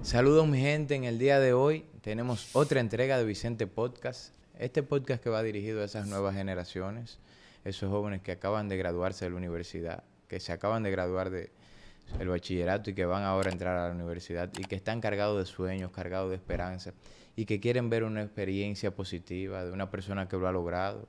Saludos mi gente, en el día de hoy tenemos otra entrega de Vicente Podcast. Este podcast que va dirigido a esas nuevas generaciones, esos jóvenes que acaban de graduarse de la universidad, que se acaban de graduar del bachillerato y que van ahora a entrar a la universidad y que están cargados de sueños, cargados de esperanza y que quieren ver una experiencia positiva de una persona que lo ha logrado,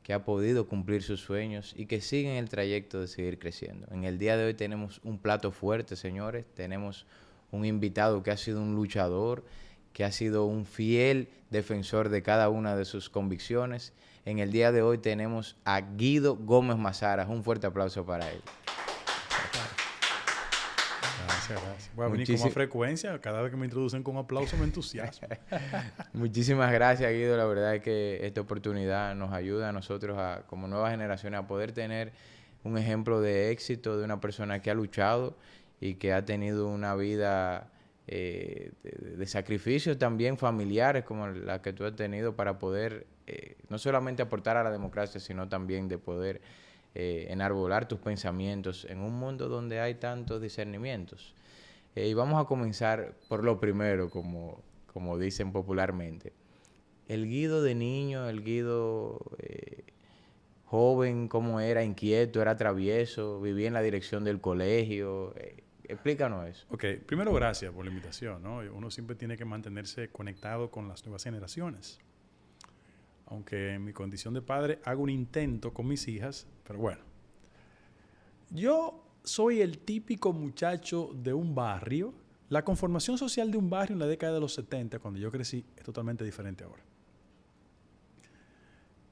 que ha podido cumplir sus sueños y que siguen el trayecto de seguir creciendo. En el día de hoy tenemos un plato fuerte, señores. Tenemos un invitado que ha sido un luchador, que ha sido un fiel defensor de cada una de sus convicciones. En el día de hoy tenemos a Guido Gómez Mazaras. Un fuerte aplauso para él. Gracias. Voy a venir con más frecuencia. Cada vez que me introducen con aplauso me entusiasmo. Muchísimas gracias, Guido. La verdad es que esta oportunidad nos ayuda a nosotros, como nuevas generaciones, a poder tener un ejemplo de éxito de una persona que ha luchado y que ha tenido una vida de sacrificios también familiares como la que tú has tenido para poder no solamente aportar a la democracia, sino también de poder enarbolar tus pensamientos en un mundo donde hay tantos discernimientos. Y vamos a comenzar por lo primero, como dicen popularmente. El Guido de niño, el Guido joven, ¿cómo era? Inquieto, era travieso, vivía en la dirección del colegio. Explícanos eso. Ok, primero gracias por la invitación, ¿no? Uno siempre tiene que mantenerse conectado con las nuevas generaciones. Aunque en mi condición de padre hago un intento con mis hijas, pero bueno. Yo soy el típico muchacho de un barrio. La conformación social de un barrio en la década de los 70, cuando yo crecí, es totalmente diferente ahora.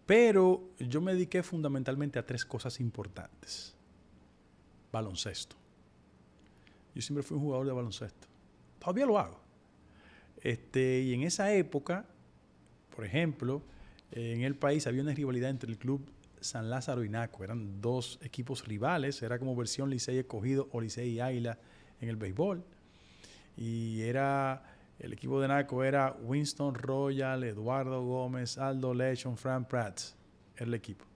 Pero yo me dediqué fundamentalmente a tres cosas importantes. Baloncesto. Yo siempre fui un jugador de baloncesto. Todavía lo hago. Y en esa época, por ejemplo, en el país había una rivalidad entre el club San Lázaro y Naco. Eran dos equipos rivales. Era como versión Licey Escogido o Licey y Águila en el béisbol. Y el equipo de Naco era Winston Royal, Eduardo Gómez, Aldo Lechon, Frank Prats. Era el equipo.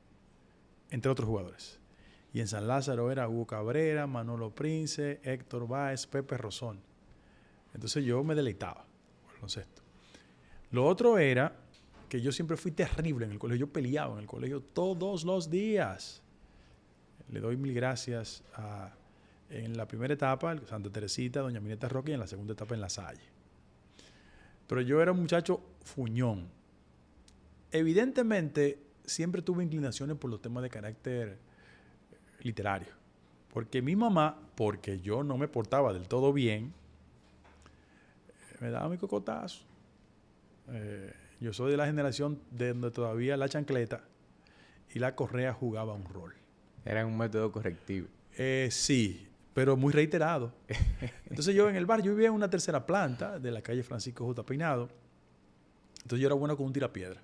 Entre otros jugadores. Y en San Lázaro era Hugo Cabrera, Manolo Prince, Héctor Báez, Pepe Rosón. Entonces yo me deleitaba con el baloncesto. Lo otro era que yo siempre fui terrible en el colegio. Yo peleaba en el colegio todos los días. Le doy mil gracias en la primera etapa, Santa Teresita, Doña Mineta Roque, y en la segunda etapa en La Salle. Pero yo era un muchacho fuñón. Evidentemente, siempre tuve inclinaciones por los temas de carácter literario. Porque mi mamá, porque yo no me portaba del todo bien, me daba mi cocotazo. Yo soy de la generación de donde todavía la chancleta y la correa jugaba un rol. Era un método correctivo. Sí, pero muy reiterado. Entonces yo en el bar, yo vivía en una tercera planta de la calle Francisco J. Peinado. Entonces yo era bueno con un tirapiedra.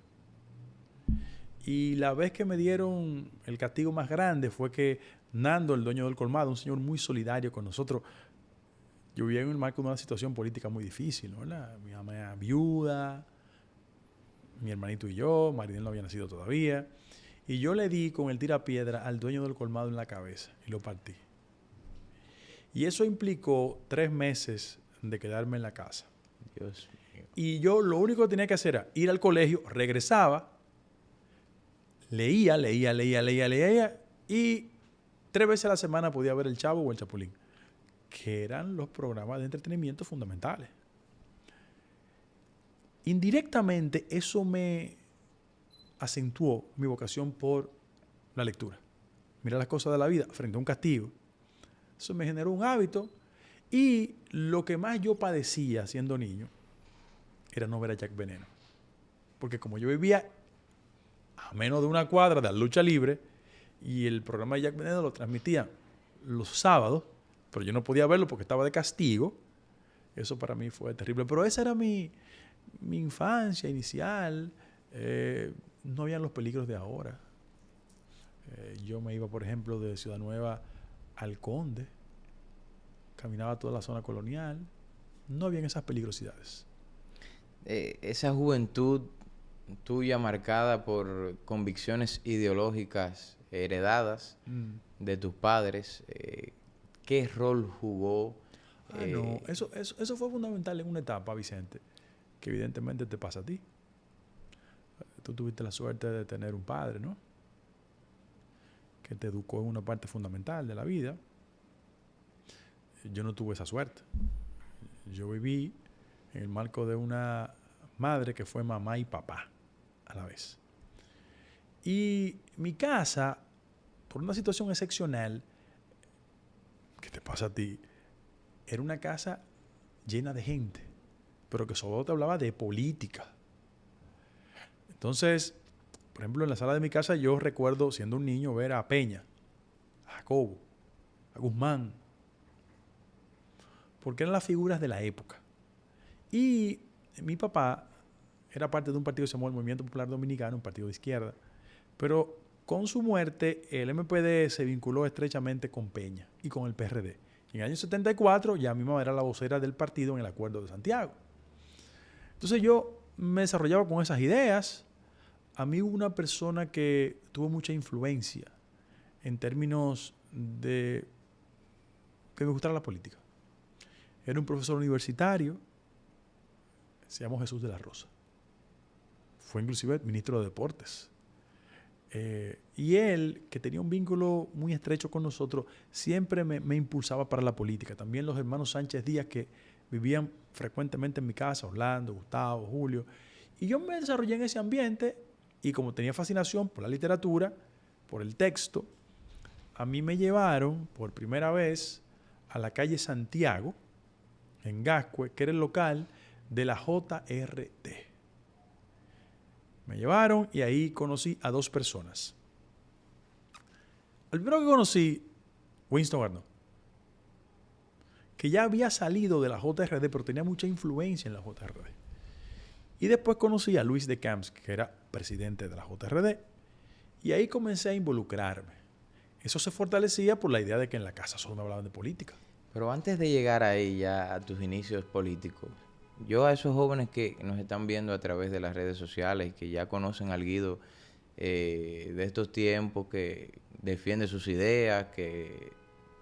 Y la vez que me dieron el castigo más grande fue que Nando, el dueño del colmado, un señor muy solidario con nosotros, yo vivía en el marco de una situación política muy difícil, ¿no? Mi mamá era viuda, mi hermanito y yo, Marinel no había nacido todavía, y yo le di con el tirapiedra al dueño del colmado en la cabeza y lo partí. Y eso implicó 3 meses de quedarme en la casa. Dios mío. Y yo lo único que tenía que hacer era ir al colegio, regresaba, leía y 3 veces a la semana podía ver El Chavo o El Chapulín, que eran los programas de entretenimiento fundamentales. Indirectamente eso me acentuó mi vocación por la lectura. Mirar las cosas de la vida frente a un castigo. Eso me generó un hábito y lo que más yo padecía siendo niño era no ver a Jack Veneno. Porque como yo vivía a menos de una cuadra de la lucha libre y el programa de Jack Veneno lo transmitía los sábados, pero yo no podía verlo porque estaba de castigo. Eso para mí fue terrible. Pero esa era mi infancia inicial. No habían los peligros de ahora. Yo me iba, por ejemplo, de Ciudad Nueva al Conde. Caminaba toda la zona colonial. No habían esas peligrosidades. Esa juventud tuya marcada por convicciones ideológicas heredadas de tus padres, ¿qué rol jugó No. Eso fue fundamental en una etapa, Vicente, que evidentemente te pasa a ti. Tú tuviste la suerte de tener un padre, ¿no? Que te educó en una parte fundamental de la vida. Yo no tuve esa suerte. Yo viví en el marco de una madre que fue mamá y papá a la vez. Y mi casa, por una situación excepcional, que te pasa a ti, era una casa llena de gente, pero que sobre todo te hablaba de política. Entonces, por ejemplo, en la sala de mi casa yo recuerdo, siendo un niño, ver a Peña, a Jacobo, a Guzmán, porque eran las figuras de la época. Y mi papá era parte de un partido que se llamó el Movimiento Popular Dominicano, un partido de izquierda, pero con su muerte el MPD se vinculó estrechamente con Peña y con el PRD. Y en el año 74 ya mi mamá era la vocera del partido en el Acuerdo de Santiago. Entonces yo me desarrollaba con esas ideas. A mí hubo una persona que tuvo mucha influencia en términos de que me gustara la política. Era un profesor universitario, se llamó Jesús de la Rosa. Fue inclusive ministro de Deportes. Y él, que tenía un vínculo muy estrecho con nosotros, siempre me impulsaba para la política. También los hermanos Sánchez Díaz, que vivían frecuentemente en mi casa, Orlando, Gustavo, Julio. Y yo me desarrollé en ese ambiente y como tenía fascinación por la literatura, por el texto, a mí me llevaron por primera vez a la calle Santiago, en Gascue, que era el local de la JRT. Me llevaron y ahí conocí a dos personas. El primero que conocí, Winston Garnot, que ya había salido de la JRD, pero tenía mucha influencia en la JRD. Y después conocí a Luis de Camps, que era presidente de la JRD, y ahí comencé a involucrarme. Eso se fortalecía por la idea de que en la casa solo me hablaban de política. Pero antes de llegar ahí ya a tus inicios políticos, yo a esos jóvenes que nos están viendo a través de las redes sociales, que ya conocen al Guido de estos tiempos, que defiende sus ideas, que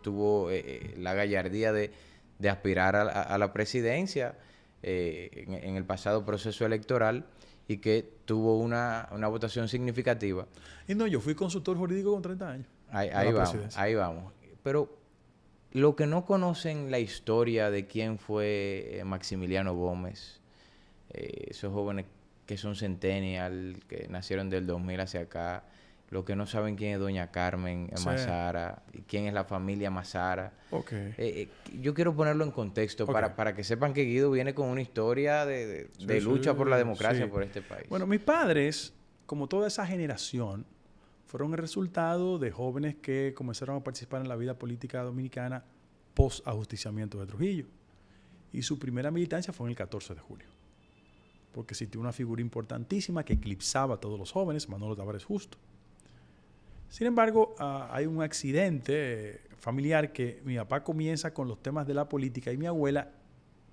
tuvo la gallardía de aspirar a la presidencia en el pasado proceso electoral y que tuvo una votación significativa. Y no, yo fui consultor jurídico con 30 años. Ahí vamos. Pero lo que no conocen la historia de quién fue Maximiliano Gómez, esos jóvenes que son centennial, que nacieron del 2000 hacia acá, los que no saben quién es Doña Carmen Mazara, y quién es la familia Mazara. Okay. Yo quiero ponerlo en contexto para que sepan que Guido viene con una historia de lucha por la democracia por este país. Bueno, mis padres, como toda esa generación, fueron el resultado de jóvenes que comenzaron a participar en la vida política dominicana post-ajusticiamiento de Trujillo. Y su primera militancia fue en el 14 de julio. Porque existió una figura importantísima que eclipsaba a todos los jóvenes, Manolo Tavares Justo. Sin embargo, hay un accidente familiar que mi papá comienza con los temas de la política y mi abuela,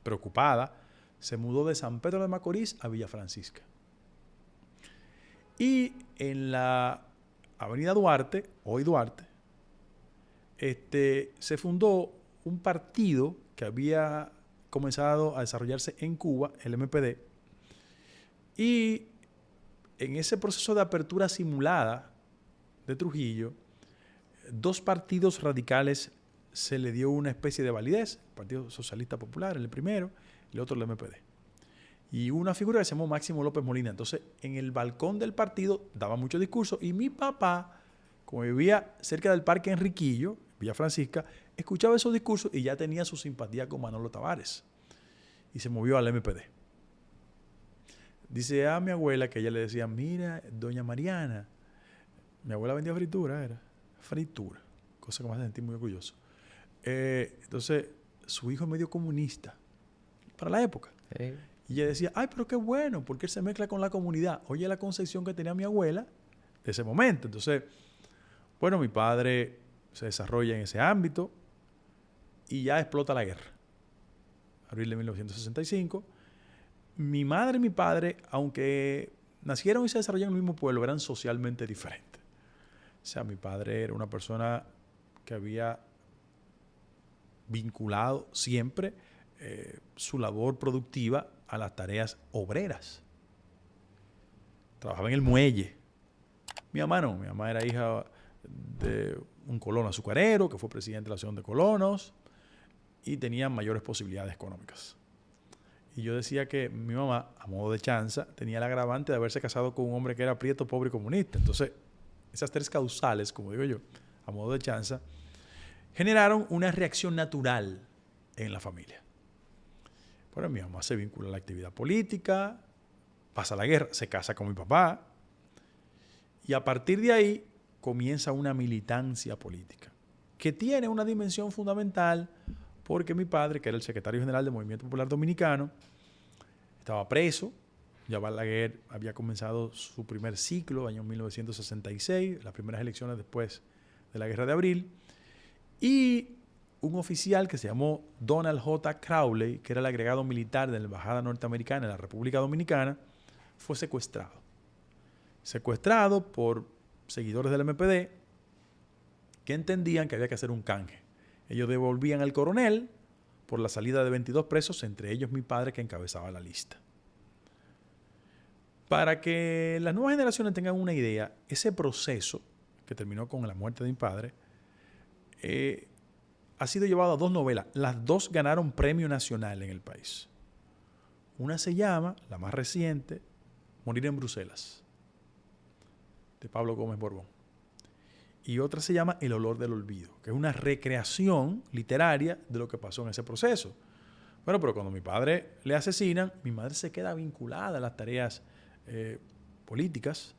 preocupada, se mudó de San Pedro de Macorís a Villa Francisca. Y en la Avenida Duarte, hoy Duarte, se fundó un partido que había comenzado a desarrollarse en Cuba, el MPD, y en ese proceso de apertura simulada de Trujillo, dos partidos radicales se le dio una especie de validez, el Partido Socialista Popular, el primero, y el otro el MPD. Y una figura que se llamó Máximo López Molina. Entonces, en el balcón del partido daba mucho discurso y mi papá, como vivía cerca del Parque Enriquillo, Villa Francisca, escuchaba esos discursos y ya tenía su simpatía con Manolo Tavares. Y se movió al MPD. Dice a mi abuela que ella le decía, mira, doña Mariana, mi abuela vendía fritura, cosa que me hace sentir muy orgulloso. Entonces, su hijo es medio comunista para la época. Sí. Y ella decía, ay, pero qué bueno, porque él se mezcla con la comunidad. Oye, la concepción que tenía mi abuela de ese momento. Entonces, bueno, mi padre se desarrolla en ese ámbito y ya explota la guerra. Abril de 1965. Mi madre y mi padre, aunque nacieron y se desarrollaron en el mismo pueblo, eran socialmente diferentes. O sea, mi padre era una persona que había vinculado siempre su labor productiva a las tareas obreras. Trabajaba en el muelle. Mi mamá no. Mi mamá era hija de un colono azucarero que fue presidente de la Asociación de Colonos y tenía mayores posibilidades económicas. Y yo decía que mi mamá, a modo de chanza, tenía el agravante de haberse casado con un hombre que era prieto, pobre y comunista. Entonces, esas tres causales, como digo yo, a modo de chanza, generaron una reacción natural en la familia. Bueno, mi mamá se vincula a la actividad política, pasa la guerra, se casa con mi papá y a partir de ahí comienza una militancia política que tiene una dimensión fundamental porque mi padre, que era el secretario general del Movimiento Popular Dominicano, estaba preso. Ya Balaguer había comenzado su primer ciclo, año 1966, las primeras elecciones después de la Guerra de Abril. Y un oficial que se llamó Donald J. Crowley, que era el agregado militar de la Embajada Norteamericana en la República Dominicana, fue secuestrado. Secuestrado por seguidores del MPD que entendían que había que hacer un canje. Ellos devolvían al coronel por la salida de 22 presos, entre ellos mi padre, que encabezaba la lista. Para que las nuevas generaciones tengan una idea, ese proceso que terminó con la muerte de mi padre ha sido llevado a 2 novelas. Las 2 ganaron premio nacional en el país. Una se llama, la más reciente, Morir en Bruselas, de Pablo Gómez Borbón. Y otra se llama El olor del olvido, que es una recreación literaria de lo que pasó en ese proceso. Bueno, pero cuando mi padre le asesinan, mi madre se queda vinculada a las tareas políticas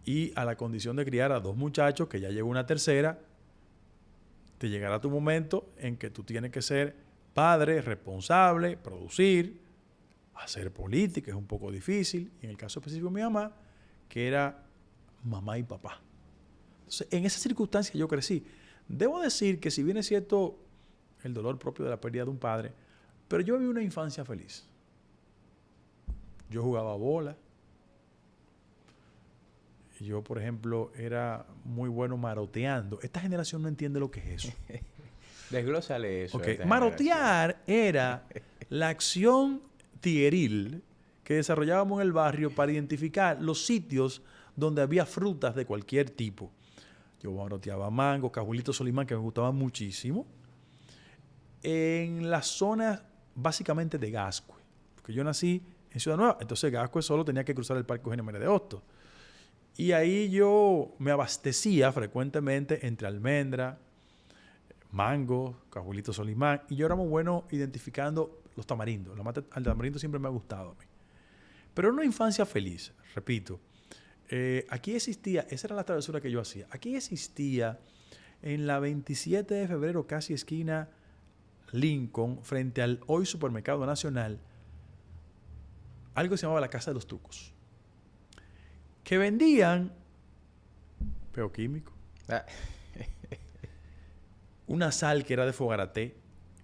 y a la condición de criar a 2 muchachos, que ya llegó una tercera. Te llegará tu momento en que tú tienes que ser padre, responsable, producir, hacer política, es un poco difícil. Y en el caso específico de mi mamá, que era mamá y papá. Entonces, en esa circunstancia yo crecí. Debo decir que si bien es cierto el dolor propio de la pérdida de un padre, pero yo viví una infancia feliz. Yo jugaba bola. Yo, por ejemplo, era muy bueno maroteando. Esta generación no entiende lo que es eso. Desglósale eso. Okay. Marotear era la acción tigueril que desarrollábamos en el barrio para identificar los sitios donde había frutas de cualquier tipo. Yo maroteaba mango, cajuelito Solimán, que me gustaban muchísimo, en las zonas básicamente de Gascue. Porque yo nací en Ciudad Nueva, entonces Gascue solo tenía que cruzar el Parque Eugenio Mérez de Hostos. Y ahí yo me abastecía frecuentemente entre almendra, mango, cajuelito Solimán, y yo era muy bueno identificando los tamarindos. El tamarindo siempre me ha gustado a mí. Pero era una infancia feliz, repito. Aquí existía, esa era la travesura que yo hacía, aquí existía en la 27 de febrero, casi esquina Lincoln, frente al hoy Supermercado Nacional, algo que se llamaba la Casa de los Trucos, que vendían peo químico, una sal que era de Fogarate,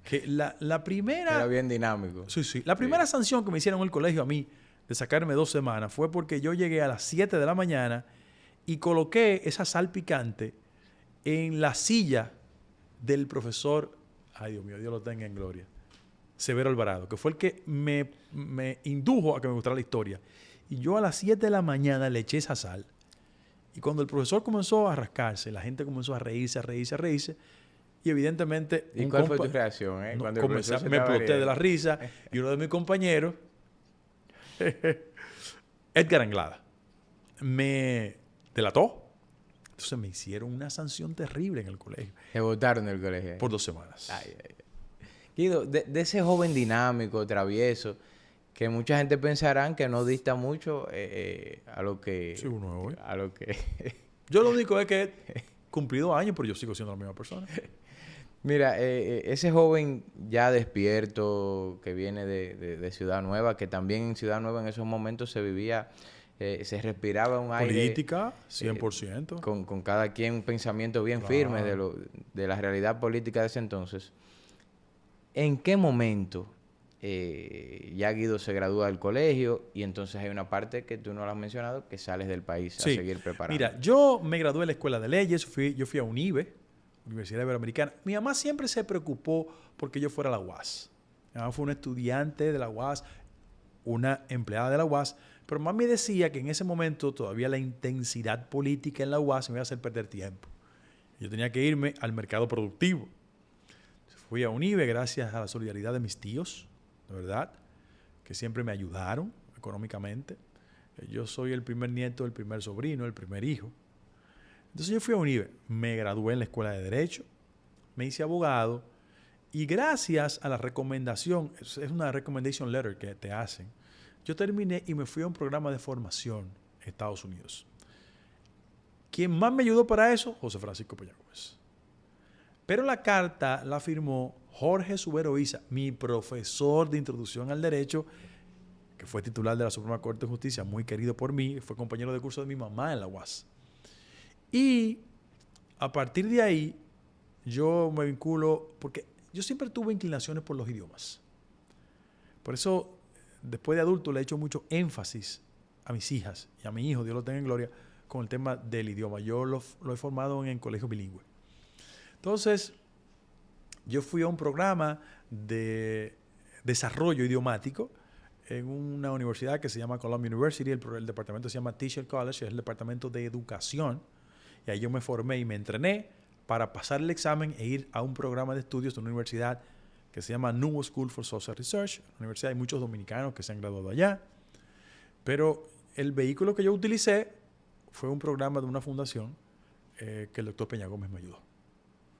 que la primera... Era bien dinámico. Sí. La primera sanción que me hicieron en el colegio a mí de sacarme 2 semanas fue porque yo llegué a las 7 de la mañana y coloqué esa sal picante en la silla del profesor, ay Dios mío, Dios lo tenga en gloria, Severo Alvarado, que fue el que me indujo a que me gustara la historia. Y yo a las 7 de la mañana le eché esa sal. Y cuando el profesor comenzó a rascarse, la gente comenzó a reírse. Y evidentemente... ¿Y cuál fue tu reacción? Cuando me exploté de la risa. Y uno de mis compañeros, Edgar Anglada, me delató. Entonces me hicieron una sanción terrible en el colegio. Te botaron del colegio. Por 2 semanas. Ay. Guido, de ese joven dinámico, travieso, que mucha gente pensarán que no dista mucho a lo que... Sí, uno es hoy. A lo que... Yo lo único es que he cumplido años, pero yo sigo siendo la misma persona. Mira, ese joven ya despierto que viene de Ciudad Nueva, que también en Ciudad Nueva en esos momentos se vivía, se respiraba un aire... Política, 100%. Con cada quien un pensamiento bien firme de la realidad política de ese entonces. ¿En qué momento ya Guido se gradúa del colegio y entonces hay una parte que tú no lo has mencionado, que sales del país a seguir preparando? Mira, yo me gradué de la Escuela de Leyes, yo fui a UNIBE, Universidad Iberoamericana. Mi mamá siempre se preocupó porque yo fuera a la UAS. Mi mamá fue una estudiante de la UAS, una empleada de la UAS, pero mamá me decía que en ese momento todavía la intensidad política en la UAS me iba a hacer perder tiempo. Yo tenía que irme al mercado productivo. Fui a UNIBE gracias a la solidaridad de mis tíos, de verdad, que siempre me ayudaron económicamente. Yo soy el primer nieto, el primer sobrino, el primer hijo. Entonces yo fui a UNIBE, me gradué en la Escuela de Derecho, me hice abogado y gracias a la recomendación, es una recommendation letter que te hacen, yo terminé y me fui a un programa de formación en Estados Unidos. ¿Quién más me ayudó para eso? José Francisco Peña Gómez. Pero la carta la firmó Jorge Subero Isa, mi profesor de introducción al derecho, que fue titular de la Suprema Corte de Justicia, muy querido por mí, fue compañero de curso de mi mamá en la UAS. Y a partir de ahí, yo me vinculo, porque yo siempre tuve inclinaciones por los idiomas. Por eso, después de adulto, le he hecho mucho énfasis a mis hijas y a mi hijo, Dios lo tenga en gloria, con el tema del idioma. Yo lo he formado en el colegio bilingüe. Entonces, yo fui a un programa de desarrollo idiomático en una universidad que se llama Columbia University. El departamento se llama Teacher College, es el departamento de educación. Y ahí yo me formé y me entrené para pasar el examen e ir a un programa de estudios de una universidad que se llama New School for Social Research. En la universidad hay muchos dominicanos que se han graduado allá. Pero el vehículo que yo utilicé fue un programa de una fundación que el doctor Peña Gómez me ayudó.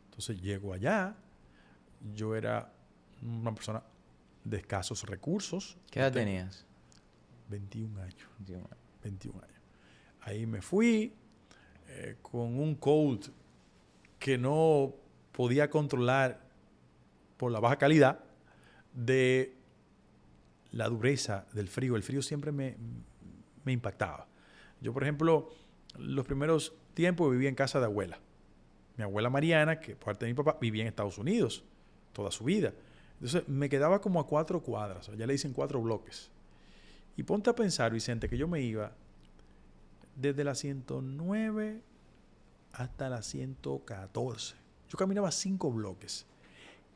Entonces llego allá, yo era una persona de escasos recursos. ¿Qué edad tenías? 21 años. 21 años. Ahí me fui con un code que no podía controlar por la baja calidad de la dureza del frío. El frío siempre me impactaba. Yo, por ejemplo, los primeros tiempos vivía en casa de abuela. Mi abuela Mariana, que por parte de mi papá, vivía en Estados Unidos toda su vida. Entonces, me quedaba como a 4 cuadras. Ya le dicen 4 bloques. Y ponte a pensar, Vicente, que yo me iba desde la 109 hasta la 114. Yo caminaba 5 bloques.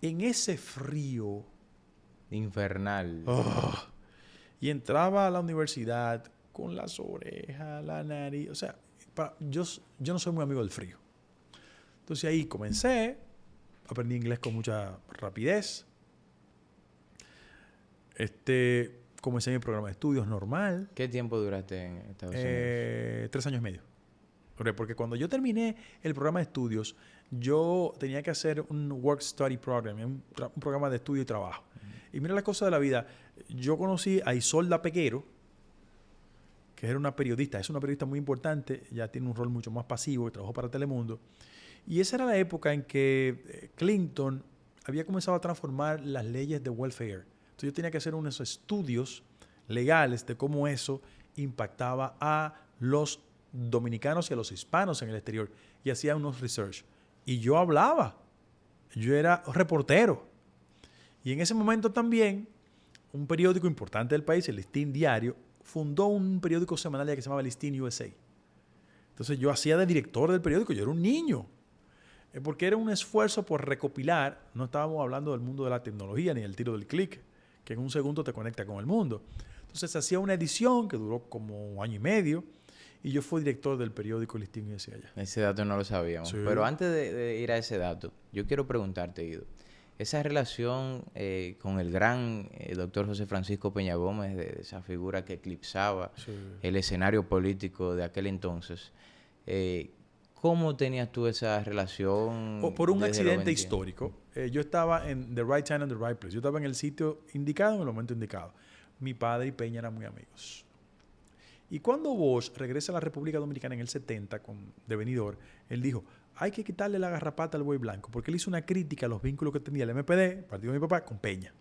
En ese frío infernal. Y entraba a la universidad con las orejas, la nariz. O sea, yo no soy muy amigo del frío. Entonces ahí comencé, aprendí inglés con mucha rapidez. Comencé mi programa de estudios normal. ¿Qué tiempo duraste en Estados Unidos? 3 años y medio. Porque cuando yo terminé el programa de estudios, yo tenía que hacer un work study program, un programa de estudio y trabajo. Y mira la cosa de la vida. Yo conocí a Isolda Peguero, que era una periodista. Es una periodista muy importante. Ya tiene un rol mucho más pasivo. Trabajó para Telemundo. Y esa era la época en que Clinton había comenzado a transformar las leyes de welfare. Entonces yo tenía que hacer unos estudios legales de cómo eso impactaba a los dominicanos y a los hispanos en el exterior. Y hacía unos research. Y yo hablaba. Yo era reportero. Y en ese momento también, un periódico importante del país, el Listín Diario, fundó un periódico semanal que se llamaba Listín USA. Entonces yo hacía de director del periódico. Yo era un niño. Porque era un esfuerzo por recopilar. No estábamos hablando del mundo de la tecnología ni del tiro del clic, que en un segundo te conecta con el mundo. Entonces se hacía una edición que duró como 1 año y medio. Y yo fui director del periódico Listín USA allá. Ese dato no lo sabíamos. Sí. Pero antes de ir a ese dato, yo quiero preguntarte, Guido. Esa relación con el gran doctor José Francisco Peña Gómez, de esa figura que eclipsaba el escenario político de aquel entonces, ¿cómo tenías tú esa relación? Por un accidente histórico. Yo estaba en the right time and the right place. Yo estaba en el sitio indicado en el momento indicado. Mi padre y Peña eran muy amigos. Y cuando Bosch regresa a la República Dominicana en el 70 de venidor, él dijo, hay que quitarle la garrapata al buey blanco, porque él hizo una crítica a los vínculos que tenía el MPD, el partido de mi papá, con Peña.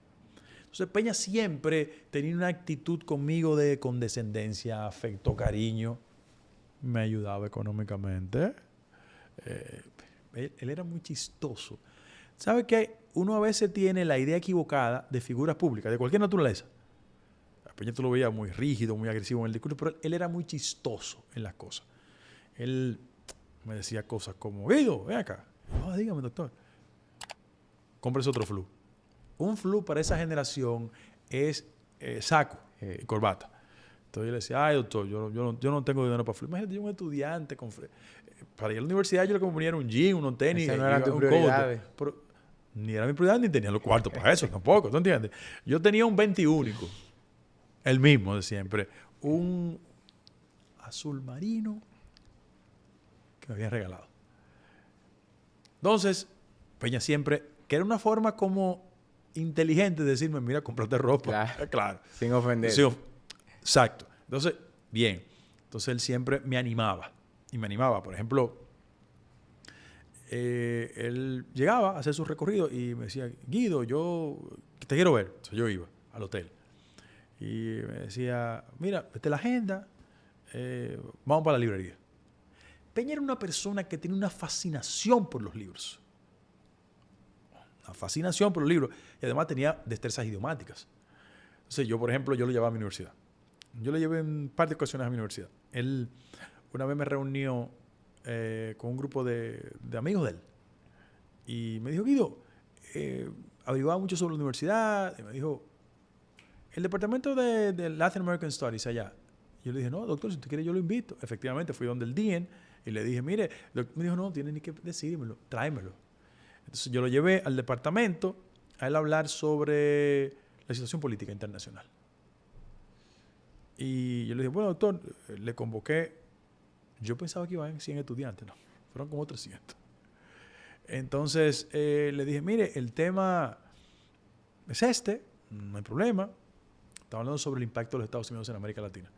Entonces Peña siempre tenía una actitud conmigo de condescendencia, afecto, cariño. Me ayudaba económicamente. Él era muy chistoso. ¿Sabe qué? Uno a veces tiene la idea equivocada de figuras públicas, de cualquier naturaleza. A Peña tú lo veías muy rígido, muy agresivo en el discurso, pero él era muy chistoso en las cosas. Él me decía cosas como, Guido, ven acá. Dígame, doctor. Cómprese otro flu. Un flu para esa generación es saco y corbata. Entonces yo le decía, ay, doctor, yo no tengo dinero para flu. Imagínate, yo un estudiante para ir a la universidad yo lo que me ponía era un jean, unos tenis, Esas no eran tus un prioridades. coat. Ni era mi prioridad ni tenía los cuartos para eso tampoco, ¿tú entiendes? Yo tenía un 20 único, el mismo de siempre, un azul marino que me habían regalado. Entonces, Peña siempre, que era una forma como inteligente de decirme, mira, cómprate ropa. Claro. Sin ofender. Exacto. Entonces, bien. Entonces él siempre me animaba. Y me animaba. Por ejemplo, él llegaba a hacer su recorrido y me decía, Guido, yo te quiero ver. Entonces yo iba al hotel. Y me decía, mira, vete la agenda, vamos para la librería. Peña era una persona que tenía una fascinación por los libros. Una fascinación por los libros. Y además tenía destrezas idiomáticas. Entonces yo, por ejemplo, yo lo llevaba a mi universidad. Yo lo llevé en un par de ocasiones a mi universidad. Él una vez me reunió con un grupo de amigos de él. Y me dijo, Guido, averiguaba mucho sobre la universidad. Y me dijo, el departamento de Latin American Studies allá. Y yo le dije, no, doctor, si usted quiere yo lo invito. Efectivamente, fui donde el DIEN y le dije, mire, me dijo, no, tiene ni que decírmelo, tráemelo. Entonces yo lo llevé al departamento a él hablar sobre la situación política internacional. Y yo le dije, bueno, doctor, le convoqué. Yo pensaba que iban 100 estudiantes, no, fueron como 300. Entonces le dije, mire, el tema es no hay problema. Estaba hablando sobre el impacto de los Estados Unidos en América Latina.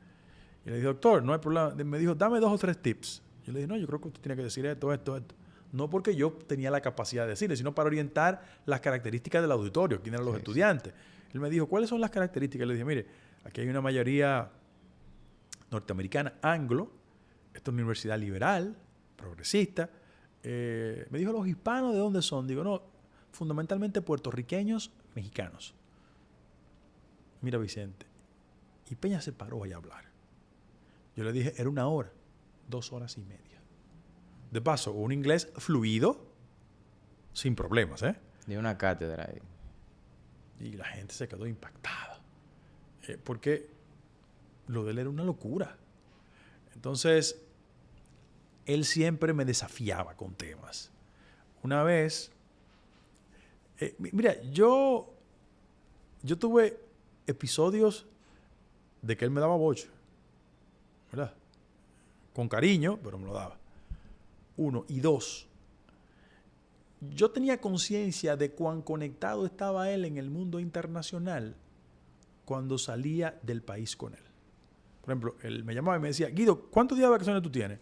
Y le dije, doctor, no hay problema. Me dijo, dame 2 o 3 tips. Yo le dije, no, yo creo que usted tiene que decir esto. No porque yo tenía la capacidad de decirle, sino para orientar las características del auditorio, quién eran los estudiantes. Él me dijo, ¿cuáles son las características? Le dije, mire, aquí hay una mayoría norteamericana, anglo. Esta es una universidad liberal, progresista. Me dijo, ¿los hispanos de dónde son? Digo, no, fundamentalmente puertorriqueños, mexicanos. Mira, Vicente. Y Peña se paró ahí a hablar. Yo le dije, era 1 hora, 2 horas y media. De paso, un inglés fluido, sin problemas, ¿eh? De una cátedra ahí. Y la gente se quedó impactada. Porque lo de él era una locura. Entonces, él siempre me desafiaba con temas. Una vez, mira, yo tuve episodios de que él me daba boche, ¿verdad? Con cariño, pero me lo daba. 1. Y 2, yo tenía conciencia de cuán conectado estaba él en el mundo internacional cuando salía del país con él. Por ejemplo, él me llamaba y me decía, Guido, ¿cuántos días de vacaciones tú tienes?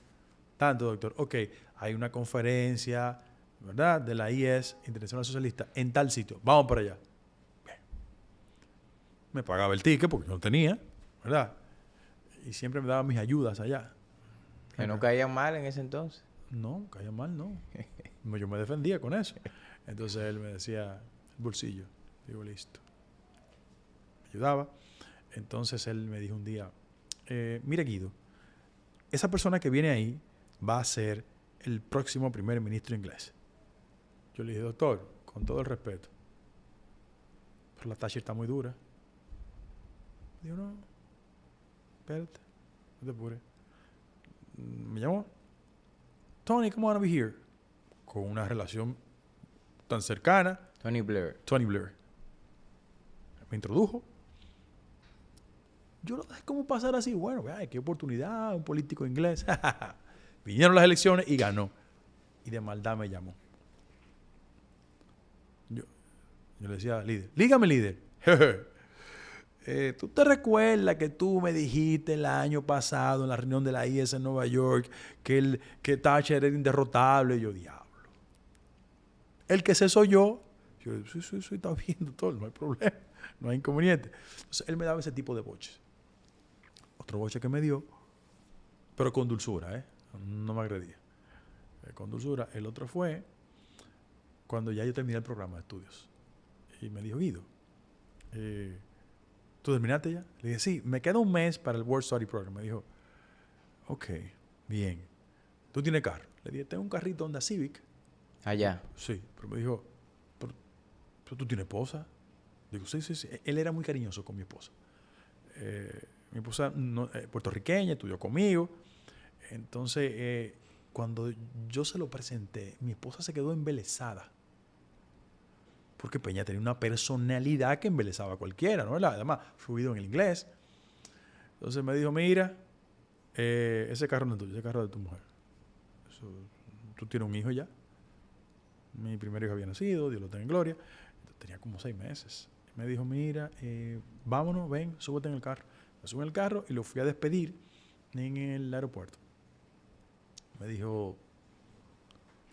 Tanto, doctor. Ok, hay una conferencia, ¿verdad?, de la IS, Internacional Socialista, en tal sitio. Vamos para allá. Bien. Me pagaba el ticket porque yo no tenía, ¿verdad? Y siempre me daba mis ayudas allá. Que no caían mal en ese entonces. No, caía mal, no. Yo me defendía con eso. Entonces él me decía, el bolsillo. Digo, listo. Me ayudaba. Entonces él me dijo un día, mira, Guido, esa persona que viene ahí va a ser el próximo primer ministro inglés. Yo le dije, doctor, con todo el respeto, pero la Thatcher está muy dura. Digo, no, espérate, no te apures. Me llamó, Tony, come on over here. Con una relación tan cercana. Tony Blair. Me introdujo. Yo lo dejé como pasar así. Bueno, ay, qué oportunidad, un político inglés. Vinieron las elecciones y ganó. Y de maldad me llamó. Yo le decía, líder, dígame, líder. ¿Tú te recuerdas que tú me dijiste el año pasado en la reunión de la IS en Nueva York que Thatcher era inderrotable? Y yo, diablo. El que sé soy yo. Yo, sí, está viendo todo, no hay problema, no hay inconveniente. Entonces, él me daba ese tipo de boches. Otro boche que me dio, pero con dulzura, no me agredía. Con dulzura. El otro fue cuando ya yo terminé el programa de estudios. Y me dijo, Guido, ¿tú terminaste ya? Le dije, sí, me queda un mes para el World Study Program. Me dijo, ok, bien. ¿Tú tienes carro? Le dije, tengo un carrito Honda Civic Allá. Sí, pero me dijo, pero tú tienes esposa. Digo, sí, sí, sí. Él era muy cariñoso con mi esposa. Mi esposa puertorriqueña, estudió conmigo. Entonces, cuando yo se lo presenté, mi esposa se quedó embelesada. Porque Peña tenía una personalidad que embelesaba a cualquiera, ¿no? Además, fluido en el inglés. Entonces me dijo, mira, ese carro no es tuyo, ese carro es de tu mujer. Tú tienes un hijo ya. Mi primer hijo había nacido, Dios lo tenga en gloria. Tenía como 6 meses. Me dijo, mira, vámonos, ven, súbete en el carro. Me subí en el carro y lo fui a despedir en el aeropuerto. Me dijo,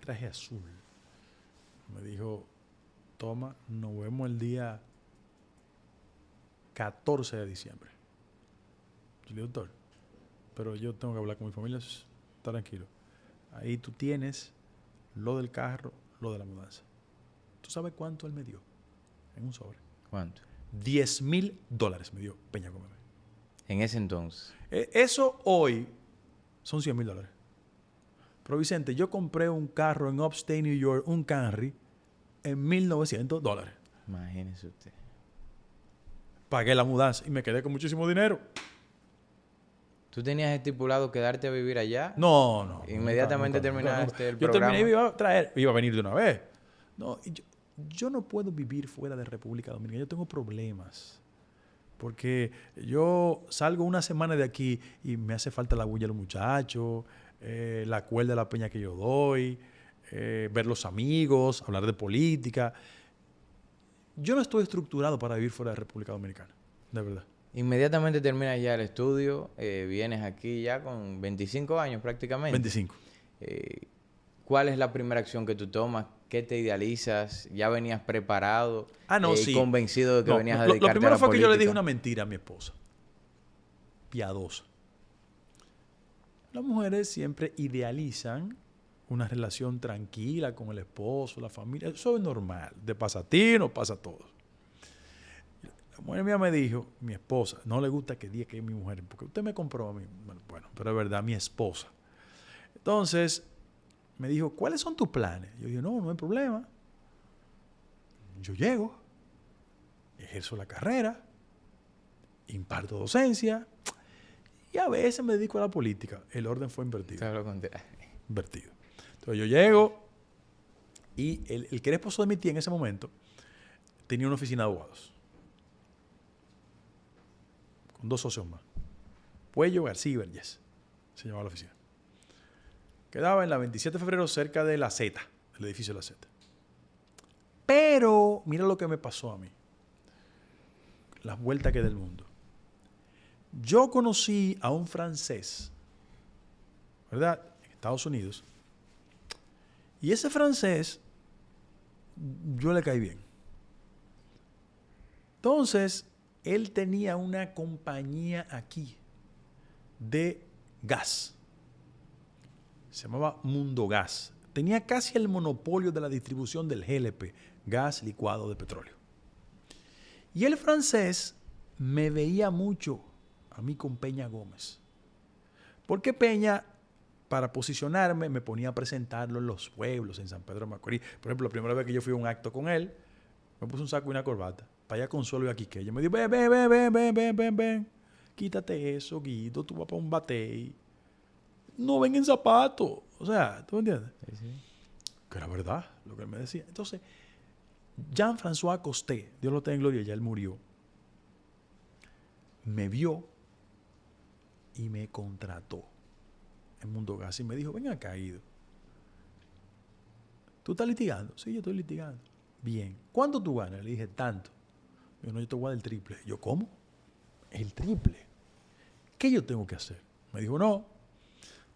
traje azul. Me dijo, toma, nos vemos el día 14 de diciembre. Yo le digo, doctor, pero yo tengo que hablar con mi familia, está tranquilo. Ahí tú tienes lo del carro, lo de la mudanza. ¿Tú sabes cuánto él me dio en un sobre? ¿Cuánto? $10,000 me dio Peña Gómez. En ese entonces. Eso hoy son $100,000. Pero Vicente, yo compré un carro en Upstate New York, un Camry, en $1,900. Imagínese usted. Pagué la mudanza y me quedé con muchísimo dinero. ¿Tú tenías estipulado quedarte a vivir allá? No. Inmediatamente terminaste el Yo programa. terminé y iba a venir de una vez. No, yo no puedo vivir fuera de República Dominicana. Yo tengo problemas. Porque yo salgo una semana de aquí y me hace falta la bulla de los muchachos, la cuerda de la peña que yo doy, ver los amigos, hablar de política. Yo no estoy estructurado para vivir fuera de República Dominicana, de verdad. Inmediatamente terminas ya el estudio, vienes aquí ya con 25 años prácticamente. 25. ¿Cuál es la primera acción que tú tomas? ¿Qué te idealizas? ¿Ya venías preparado? Sí. ¿Convencido de que venías a dedicarte Lo primero a la fue política? que yo le dije una mentira a mi esposa. Piadosa. Las mujeres siempre idealizan una relación tranquila con el esposo, la familia. Eso es normal. De pasa a ti, no pasa a todos. La mujer mía me dijo, mi esposa, no le gusta que diga que es mi mujer, porque usted me compró a mí. Bueno, pero es verdad, mi esposa. Entonces, me dijo, ¿cuáles son tus planes? Yo dije, no hay problema. Yo llego, ejerzo la carrera, imparto docencia y a veces me dedico a la política. El orden fue invertido. Todo lo contrario. Invertido. Entonces yo llego y el que era esposo de mi tía en ese momento tenía una oficina de abogados con 2 socios más. Puello, García y Vergés se llamaba la oficina. Quedaba en la 27 de febrero cerca de la Z, el edificio de la Z. Pero mira lo que me pasó a mí. Las vueltas que del mundo. Yo conocí a un francés, ¿verdad? En Estados Unidos. Y ese francés, yo le caí bien. Entonces, él tenía una compañía aquí de gas. Se llamaba Mundo Gas. Tenía casi el monopolio de la distribución del GLP, gas licuado de petróleo. Y el francés me veía mucho a mí con Peña Gómez. Porque Peña, para posicionarme, me ponía a presentarlo en los pueblos, en San Pedro de Macorís. Por ejemplo, la primera vez que yo fui a un acto con él, me puse un saco y una corbata. Para allá Consuelo y aquí que ella me dijo, ven. Quítate eso, Guido, tú vas para un batey. No ven en zapatos. O sea, ¿tú me entiendes? Sí. Que era verdad lo que él me decía. Entonces, Jean-François Costé, Dios lo tenga en gloria, ya él murió, me vio y me contrató en Mundo Gas y me dijo, ven acá, Guido. ¿Tú estás litigando? Sí, yo estoy litigando. Bien. ¿Cuánto tú ganas? Le dije, tanto. Me dijo, no, yo te voy a dar el triple. Yo, ¿cómo? El triple. ¿Qué yo tengo que hacer? Me dijo, no,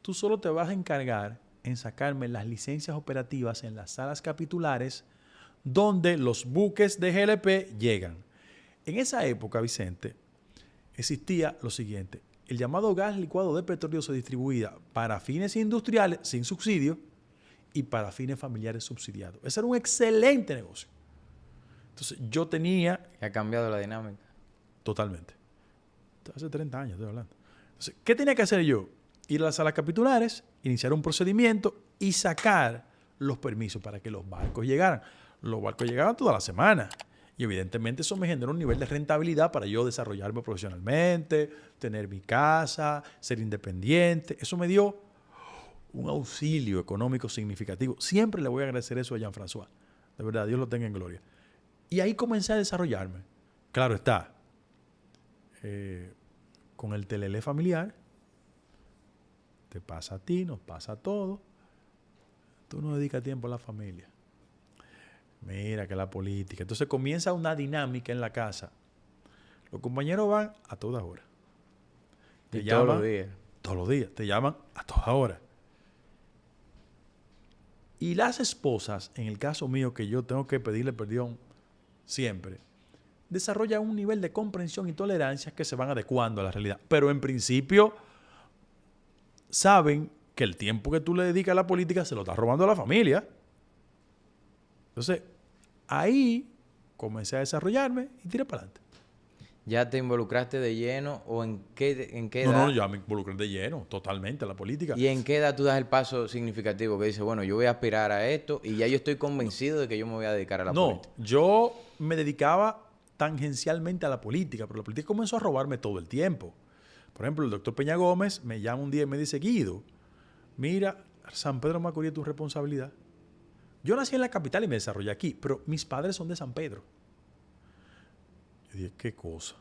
tú solo te vas a encargar en sacarme las licencias operativas en las salas capitulares donde los buques de GLP llegan. En esa época, Vicente, existía lo siguiente. El llamado gas licuado de petróleo se distribuía para fines industriales sin subsidio y para fines familiares subsidiados. Ese era un excelente negocio. Entonces, yo tenía... Ha cambiado la dinámica. Totalmente. Hace 30 años estoy hablando. Entonces, ¿qué tenía que hacer yo? Ir a las salas capitulares, iniciar un procedimiento y sacar los permisos para que los barcos llegaran. Los barcos llegaban toda la semana. Y evidentemente eso me generó un nivel de rentabilidad para yo desarrollarme profesionalmente, tener mi casa, ser independiente. Eso me dio un auxilio económico significativo. Siempre le voy a agradecer eso a Jean-François. De verdad, Dios lo tenga en gloria. Y ahí comencé a desarrollarme. Claro está. Con el telele familiar, te pasa a ti, nos pasa a todos. Tú no dedicas tiempo a la familia. Mira que la política. Entonces comienza una dinámica en la casa. Los compañeros van a todas horas. Te llaman todos los días. Todos los días. Te llaman a todas horas. Y las esposas, en el caso mío, que yo tengo que pedirle perdón siempre, desarrollan un nivel de comprensión y tolerancia que se van adecuando a la realidad. Pero en principio saben que el tiempo que tú le dedicas a la política se lo estás robando a la familia. Entonces, ahí comencé a desarrollarme y tiré para adelante. ¿Ya te involucraste de lleno o en qué edad? No, ya me involucré de lleno, totalmente, a la política. ¿Y en qué edad tú das el paso significativo que dices, bueno, yo voy a aspirar a esto y ya yo estoy convencido de que yo me voy a dedicar a la política? No, yo me dedicaba tangencialmente a la política, pero la política comenzó a robarme todo el tiempo. Por ejemplo, el doctor Peña Gómez me llama un día y me dice, Guido, mira, San Pedro Macorís es tu responsabilidad. Yo nací en la capital y me desarrollé aquí, pero mis padres son de San Pedro. Yo dije, ¿qué cosa?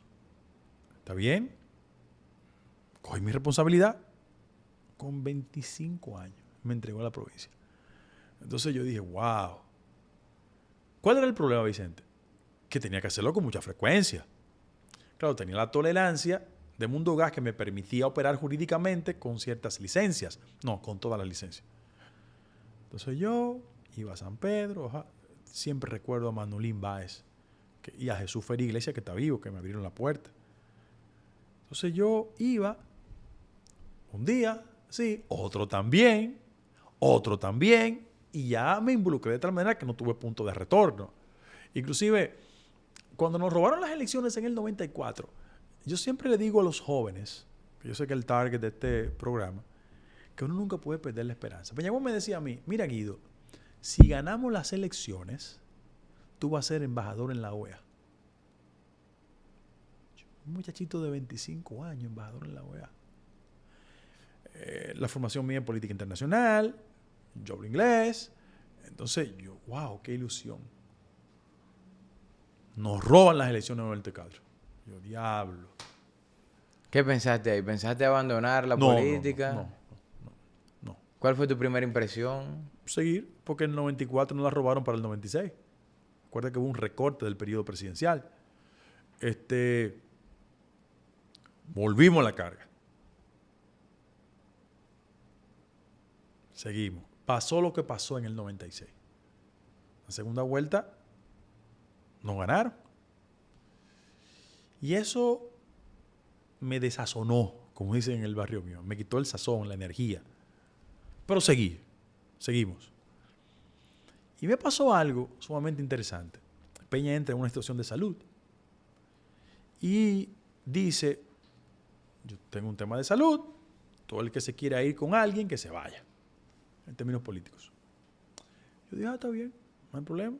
¿Está bien? Cogí mi responsabilidad. Con 25 años me entregó a la provincia. Entonces yo dije, wow. ¿Cuál era el problema, Vicente? Que tenía que hacerlo con mucha frecuencia. Claro, tenía la tolerancia de Mundo Gas que me permitía operar jurídicamente con ciertas licencias. No, con todas las licencias. Entonces yo iba a San Pedro. Siempre recuerdo a Manolín Báez y a Jesús Ferri Iglesia, que está vivo, que me abrieron la puerta. Entonces yo iba un día, sí, otro también, y ya me involucré de tal manera que no tuve punto de retorno. Inclusive, cuando nos robaron las elecciones en el 94, yo siempre le digo a los jóvenes, que yo sé que el target de este programa, que uno nunca puede perder la esperanza. Peña Gómez me decía a mí, mira Guido, si ganamos las elecciones, tú vas a ser embajador en la OEA. Un muchachito de 25 años, embajador en la OEA. La formación mía en política internacional, yo hablo inglés. Entonces yo, wow, qué ilusión. Nos roban las elecciones en el 94. Yo, diablo. ¿Qué pensaste ahí? ¿Pensaste abandonar la política? No. ¿Cuál fue tu primera impresión? Seguir, porque en el 94 no la robaron para el 96. Recuerda que hubo un recorte del periodo presidencial. Volvimos a la carga. Seguimos. Pasó lo que pasó en el 96. La segunda vuelta nos ganaron. Y eso me desazonó, como dicen en el barrio mío. Me quitó el sazón, la energía. Pero seguimos. Y me pasó algo sumamente interesante. Peña entra en una situación de salud y dice, yo tengo un tema de salud, todo el que se quiera ir con alguien, que se vaya, en términos políticos. Yo dije, está bien, no hay problema.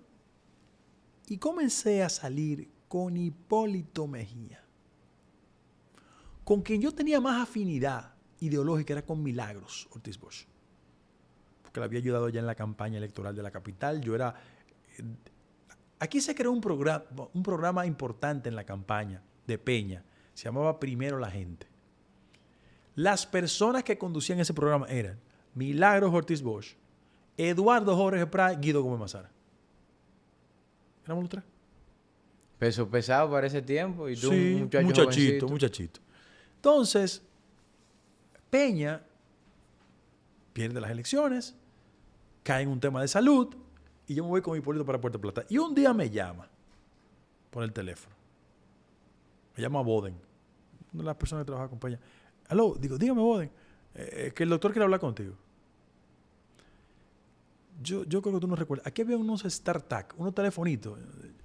Y comencé a salir con Hipólito Mejía, con quien yo tenía más afinidad ideológica, era con Milagros Ortiz Bosch, porque le había ayudado ya en la campaña electoral de la capital. Yo era... Aquí se creó un programa importante en la campaña de Peña, se llamaba Primero la Gente. Las personas que conducían ese programa eran Milagros Ortiz Bosch, Eduardo Jorge Prat, Guido Gómez Mazara. Éramos los tres. Peso pesado para ese tiempo y tú sí, un muchachito. Entonces, Peña pierde las elecciones, cae en un tema de salud y yo me voy con Hipólito para Puerto Plata. Y un día me llama por el teléfono. Me llama Boden, una de las personas que trabaja con Peña. Aló, digo, dígame Boden, que el doctor quiere hablar contigo. Yo creo que tú no recuerdas. Aquí había unos StarTAC, unos telefonitos,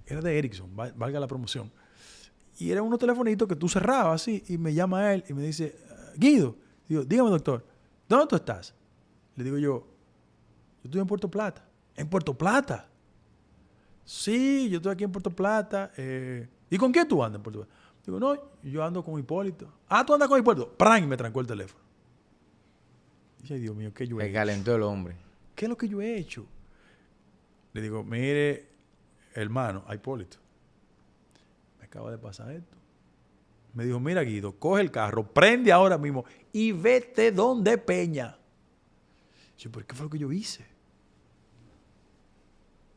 era de Ericsson, valga la promoción. Y eran unos telefonitos que tú cerrabas así, y me llama él y me dice, Guido, digo, dígame doctor, ¿dónde tú estás? Le digo yo, Yo estoy en Puerto Plata. ¿En Puerto Plata? Sí, yo estoy aquí en Puerto Plata. ¿Y con quién tú andas en Puerto Plata? Digo, no, yo ando con Hipólito. Ah, tú andas con Hipólito. ¡Pran! Y me trancó el teléfono. Y dije, ay, Dios mío, ¿qué yo he Se hecho? calentó el hombre. ¿Qué es lo que yo he hecho? Le digo, mire, hermano, a Hipólito, me acaba de pasar esto. Me dijo, mira, Guido, coge el carro, prende ahora mismo y vete donde Peña. Yo, ¿pero qué fue lo que yo hice?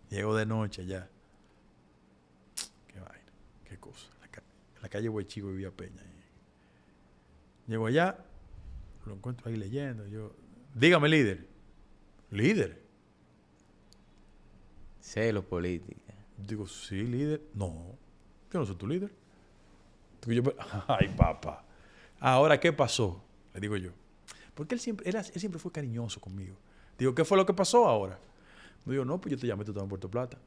Llego de noche ya. Qué vaina, qué cosa. En la calle Huechigo vivía Peña. Llego allá, lo encuentro ahí leyendo. Yo, dígame, líder. ¿Líder? Celos política. Digo, sí, líder. No, yo no soy tu líder. Digo yo, ay, papá. Ahora, ¿qué pasó? Le digo yo. Porque él siempre fue cariñoso conmigo. Digo, ¿qué fue lo que pasó ahora? Me digo, no, pues yo te llamé, tú estabas en Puerto Plata.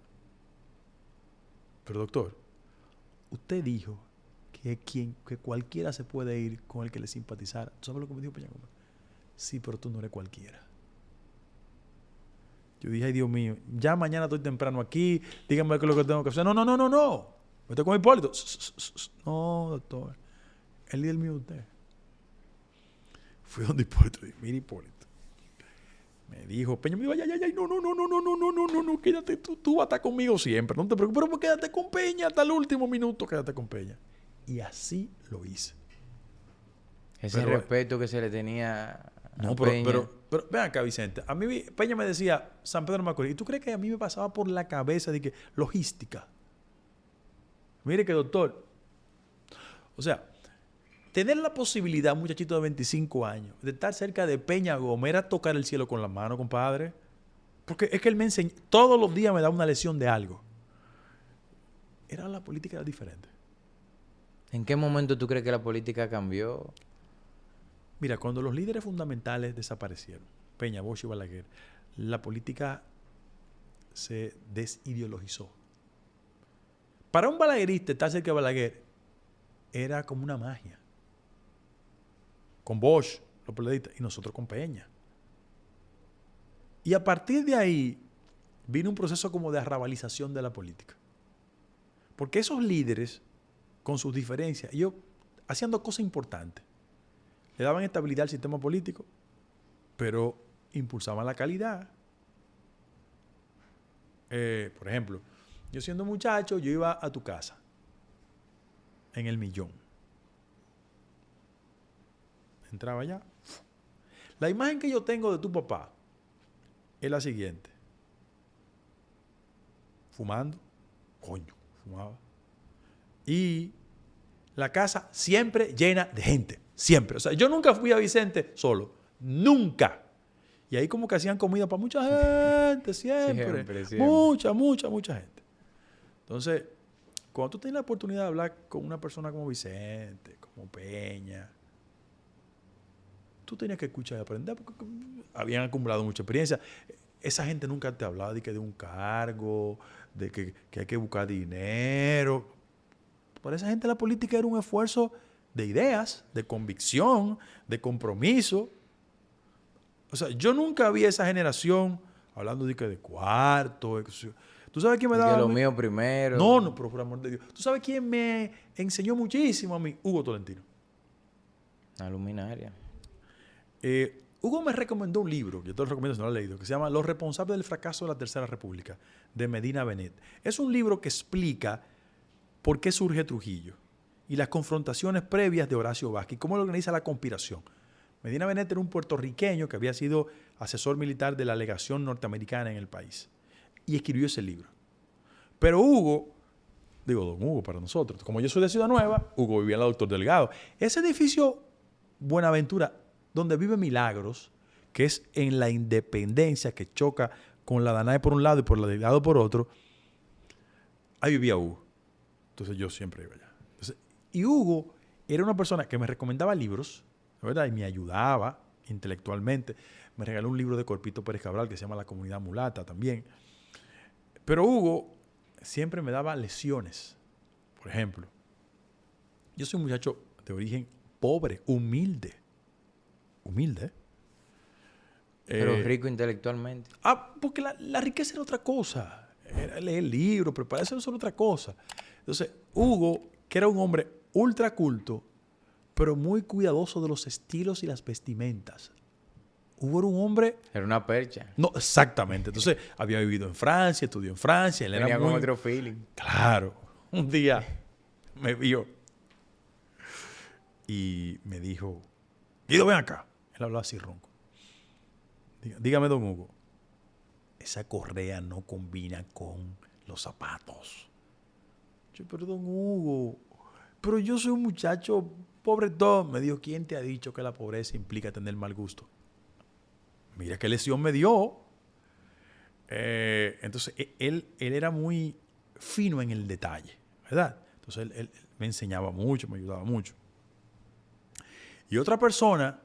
Pero doctor, usted dijo que cualquiera se puede ir con el que le simpatizara. ¿Tú sabes lo que me dijo Peña Gómez? Sí, pero tú no eres cualquiera. Yo dije, ay, Dios mío, ya mañana estoy temprano aquí, díganme qué es lo que tengo que hacer. No. Estoy con Hipólito. No, doctor. El líder mío es usted. Fui donde Hipólito. Dije, mira, Hipólito. Me dijo, Peña, me dijo, ay, no, quédate, tú vas a estar conmigo siempre, no te preocupes, pero quédate con Peña hasta el último minuto, quédate con Peña. Y así lo hice. Ese Pero, respeto que se le tenía a no, Peña. pero ven acá, Vicente. A mí Peña me decía, San Pedro de Macorís, ¿y tú crees que a mí me pasaba por la cabeza de que logística? Mire que doctor, o sea, tener la posibilidad, un muchachito de 25 años, de estar cerca de Peña Gómez era tocar el cielo con la mano, compadre. Porque es que él me enseñó, todos los días me da una lección de algo. La política era diferente. ¿En qué momento tú crees que la política cambió? Mira, cuando los líderes fundamentales desaparecieron, Peña, Bosch y Balaguer, la política se desideologizó. Para un balaguerista estar cerca de Balaguer era como una magia. Con Bosch, los periodistas, y nosotros con Peña. Y a partir de ahí vino un proceso como de arrabalización de la política. Porque esos líderes, con sus diferencias, ellos hacían dos cosas importantes. Le daban estabilidad al sistema político, pero impulsaban la calidad. Por ejemplo, yo siendo muchacho, yo iba a tu casa, en el Millón. Entraba allá. La imagen que yo tengo de tu papá es la siguiente. Fumando. Coño, fumaba. Y la casa siempre llena de gente. Siempre. O sea, yo nunca fui a Vicente solo. Nunca. Y ahí como que hacían comida para mucha gente, siempre. Mucha gente. Entonces, cuando tú tienes la oportunidad de hablar con una persona como Vicente, como Peña, tú tenías que escuchar y aprender porque habían acumulado mucha experiencia. Esa gente nunca te hablaba de un cargo, de que hay que buscar dinero. Para esa gente la política era un esfuerzo de ideas, de convicción, de compromiso. O sea, yo nunca vi a esa generación hablando de cuarto. ¿Tú sabes quién me daba? Que lo mío primero. No, pero por amor de Dios. ¿Tú sabes quién me enseñó muchísimo a mí? Hugo Tolentino. La luminaria. Hugo me recomendó un libro, yo te lo recomiendo si no lo has leído, que se llama Los responsables del fracaso de la Tercera República, de Medina Benet. Es un libro que explica por qué surge Trujillo y las confrontaciones previas de Horacio Vázquez y cómo lo organiza la conspiración. Medina Benet era un puertorriqueño que había sido asesor militar de la legación norteamericana en el país y escribió ese libro. Pero Hugo, digo don Hugo para nosotros, como yo soy de Ciudad Nueva, Hugo vivía en la Doctor Delgado. Ese edificio Buenaventura, donde vive Milagros, que es en la Independencia, que choca con la Danae por un lado y por la Delgado por otro, ahí vivía Hugo. Entonces yo siempre iba allá. Y Hugo era una persona que me recomendaba libros, ¿verdad? Y me ayudaba intelectualmente. Me regaló un libro de Corpito Pérez Cabral que se llama La Comunidad Mulata también. Pero Hugo siempre me daba lecciones. Por ejemplo, yo soy un muchacho de origen pobre, humilde. Pero rico intelectualmente. Porque la riqueza era otra cosa. Era leer libros, prepararse eso era otra cosa. Entonces, Hugo, que era un hombre ultra culto, pero muy cuidadoso de los estilos y las vestimentas. Hugo era un hombre... Era una percha. No, exactamente. Entonces, había vivido en Francia, estudió en Francia. Él Venía era con muy... otro feeling. Claro. Un día me vio y me dijo, Guido, ven acá. Él hablaba así ronco. Dígame, don Hugo, esa correa no combina con los zapatos. Yo, pero don Hugo, pero yo soy un muchacho pobretón. Me dijo, ¿quién te ha dicho que la pobreza implica tener mal gusto? Mira qué lesión me dio. Entonces, él era muy fino en el detalle, ¿verdad? Entonces, él me enseñaba mucho, me ayudaba mucho. Y otra persona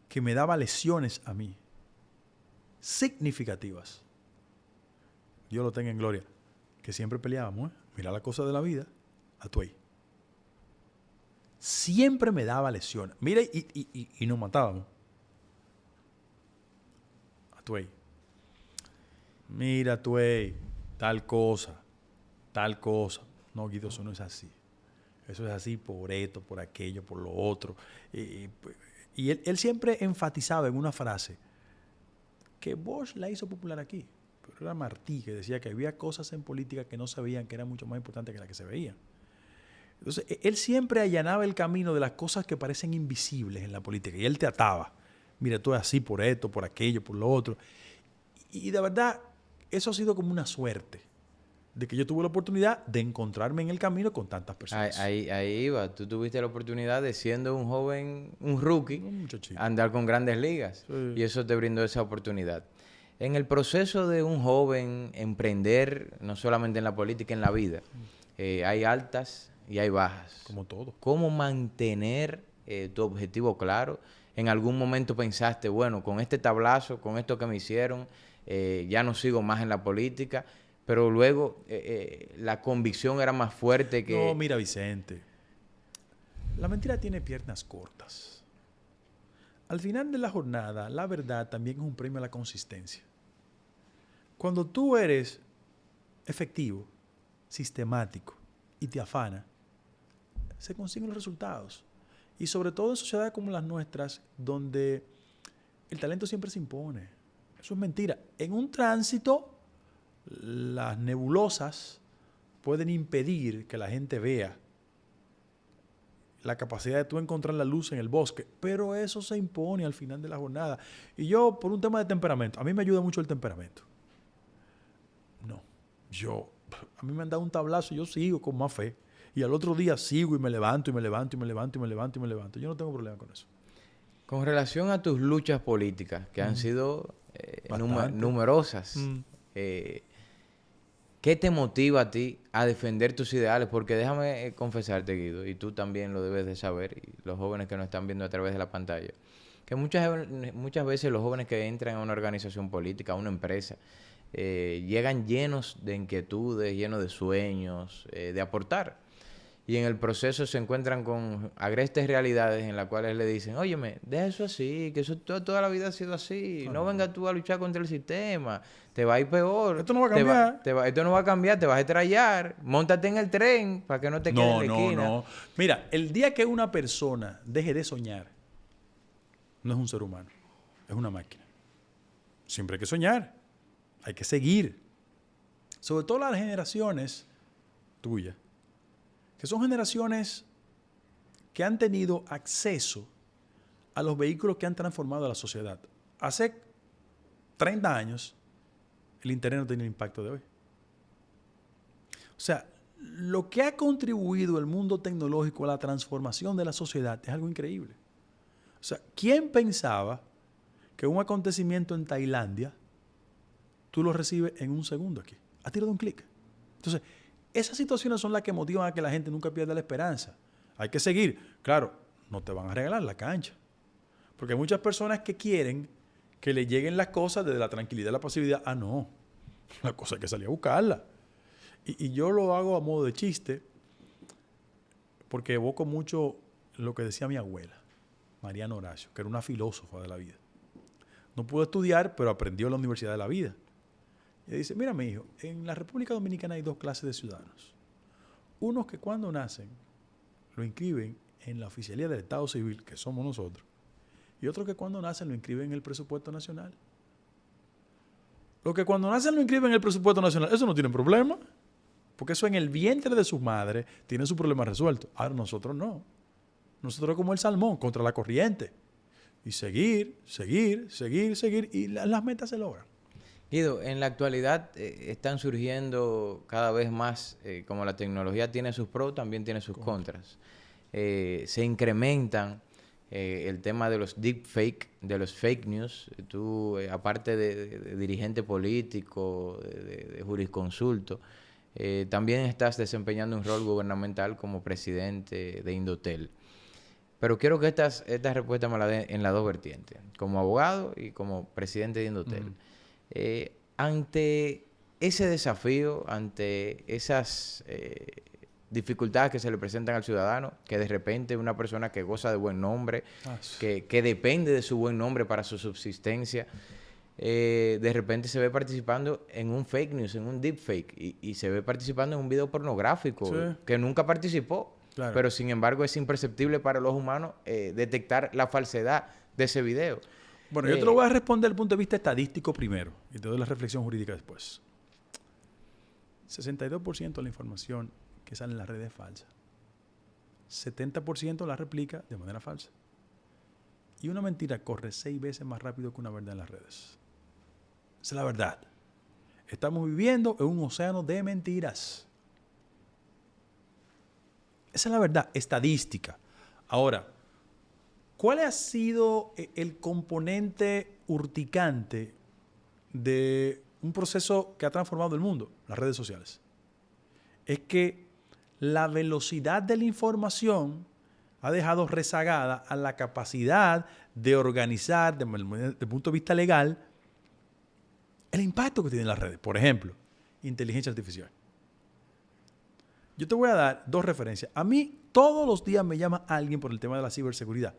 que me daba lesiones a mí, significativas, Dios lo tenga en gloria, que siempre peleábamos, mira la cosa de la vida, Atuey. Siempre me daba lesiones. Mira, y nos matábamos. Atuey. Mira, Atuey, tal cosa. No, Guido, eso no es así. Eso es así por esto, por aquello, por lo otro. Y él siempre enfatizaba en una frase que Bosch la hizo popular aquí. Pero era Martí que decía que había cosas en política que no se veían, que eran mucho más importantes que las que se veían. Entonces, él siempre allanaba el camino de las cosas que parecen invisibles en la política. Y él te ataba. Mira, tú es así por esto, por aquello, por lo otro. Y de verdad, eso ha sido como una suerte. De que yo tuve la oportunidad de encontrarme en el camino con tantas personas. Ahí iba. Tú tuviste la oportunidad de, siendo un joven, un rookie, andar con grandes ligas. Sí. Y eso te brindó esa oportunidad. En el proceso de un joven emprender, no solamente en la política, en la vida, hay altas y hay bajas. Como todo. ¿Cómo mantener tu objetivo claro? En algún momento pensaste, bueno, con este tablazo, con esto que me hicieron, ya no sigo más en la política. Pero luego la convicción era más fuerte que... No, mira, Vicente. La mentira tiene piernas cortas. Al final de la jornada, la verdad también es un premio a la consistencia. Cuando tú eres efectivo, sistemático y te afana, se consiguen los resultados. Y sobre todo en sociedades como las nuestras, donde el talento siempre se impone. Eso es mentira. En un tránsito, las nebulosas pueden impedir que la gente vea la capacidad de tú encontrar la luz en el bosque, pero eso se impone al final de la jornada. Y yo, por un tema de temperamento, a mí me ayuda mucho el temperamento. No, a mí me han dado un tablazo y yo sigo con más fe. Y al otro día sigo y me levanto, y me levanto, y me levanto, y me levanto, y me levanto. Yo no tengo problema con eso. Con relación a tus luchas políticas, que han sido numerosas, ¿qué te motiva a ti a defender tus ideales? Porque déjame confesarte, Guido, y tú también lo debes de saber, y los jóvenes que nos están viendo a través de la pantalla, que muchas veces los jóvenes que entran a una organización política, a una empresa, llegan llenos de inquietudes, llenos de sueños, de aportar. Y en el proceso se encuentran con agrestes realidades en las cuales le dicen, óyeme, deja eso así, que eso toda la vida ha sido así. No vengas tú a luchar contra el sistema. Te va a ir peor. Esto no va a cambiar. Esto no va a cambiar, te vas a estrellar. Móntate en el tren para que no te quedes en la esquina. No. Mira, el día que una persona deje de soñar, no es un ser humano, es una máquina. Siempre hay que soñar. Hay que seguir. Sobre todo las generaciones tuyas, que son generaciones que han tenido acceso a los vehículos que han transformado a la sociedad. Hace 30 años, el Internet no tenía el impacto de hoy. O sea, lo que ha contribuido el mundo tecnológico a la transformación de la sociedad es algo increíble. O sea, ¿quién pensaba que un acontecimiento en Tailandia tú lo recibes en un segundo aquí, a tiro de un clic? Entonces, esas situaciones son las que motivan a que la gente nunca pierda la esperanza. Hay que seguir. Claro, no te van a regalar la cancha. Porque hay muchas personas que quieren que le lleguen las cosas desde la tranquilidad y la pasividad. Ah, no. La cosa hay que salir a buscarla. Y yo lo hago a modo de chiste porque evoco mucho lo que decía mi abuela, Mariana Horacio, que era una filósofa de la vida. No pudo estudiar, pero aprendió en la Universidad de la Vida. Y dice, mira mi hijo, en la República Dominicana hay dos clases de ciudadanos. Unos que cuando nacen lo inscriben en la oficialía del Estado Civil, que somos nosotros, y otros que cuando nacen lo inscriben en el presupuesto nacional. Los que cuando nacen lo inscriben en el presupuesto nacional, eso no tiene problema, porque eso en el vientre de su madre tiene su problema resuelto. Ahora nosotros no. Nosotros como el salmón, contra la corriente. Y seguir, y las metas se logran. Guido, en la actualidad están surgiendo cada vez más, como la tecnología tiene sus pros, también tiene sus contras. Se incrementan el tema de los deepfake, de los fake news. Tú, aparte de dirigente político, de jurisconsulto, también estás desempeñando un rol gubernamental como presidente de Indotel. Pero quiero que esta respuesta me la dé en las dos vertientes, como abogado y como presidente de Indotel. Ante ese desafío, ante esas dificultades que se le presentan al ciudadano, que de repente una persona que goza de buen nombre, que depende de su buen nombre para su subsistencia, de repente se ve participando en un fake news, en un deepfake, y se ve participando en un video pornográfico que nunca participó. Claro. Pero sin embargo es imperceptible para los humanos detectar la falsedad de ese video. Bueno, yo te lo voy a responder desde el punto de vista estadístico primero y te doy la reflexión jurídica después. 62% de la información que sale en las redes es falsa. 70% la replica de manera falsa. Y una mentira corre 6 veces más rápido que una verdad en las redes. Esa es la verdad. Estamos viviendo en un océano de mentiras. Esa es la verdad estadística. Ahora, ¿cuál ha sido el componente urticante de un proceso que ha transformado el mundo? Las redes sociales. Es que la velocidad de la información ha dejado rezagada a la capacidad de organizar, desde el punto de vista legal, el impacto que tienen las redes. Por ejemplo, inteligencia artificial. Yo te voy a dar 2 referencias. A mí todos los días me llama alguien por el tema de la ciberseguridad.